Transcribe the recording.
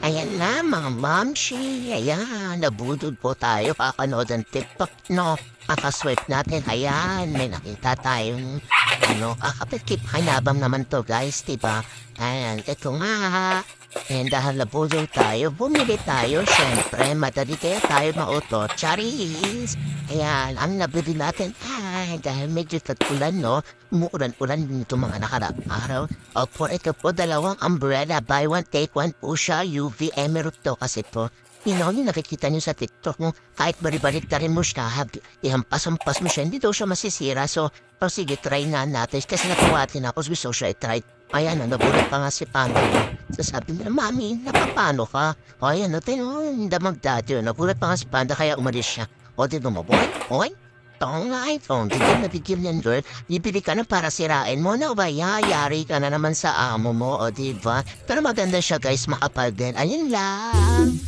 Ayan na mga mamshi, ayan, nabudol po tayo kakanood ng TikTok, no? Kakaswipe natin, ayan, may nakita tayong, kakapit hanabang naman to guys, diba? Ayan, ito nga, and dahil nabudol tayo, bumili tayo, syempre, madali kaya tayo mauto, charis! Ayan, ang nabili natin, dahil medyo tag-ulan, no? Umuulan-ulan dito mga nakaraang araw. Opo, ito po dalawang umbrella. Buy one, take one po siya. UV Emerald to kasi po. Yung nakikita niyo sa TikTok mo, kahit bari-balik na rin mo siya, ihampas-hampas mo siya, hindi daw siya masisira. So, sige, try na natin. Kasi napawatin ako, gusto siya i-try. Ayan, nabulat pa nga si Pando. So, sabi niya, Mami, napapano ka? O, ayan, hindi magdati yun. Nabulat pa nga si Panda, kaya umalis siya. O, di ba mo, boy? Oy? Tong iPhone, tigil na tigil yan, girl. Bibili ka na para sirain mo na ba? Yari ka na naman sa amo mo, o diba? Pero maganda siya, guys, makapal din. Ayun lang.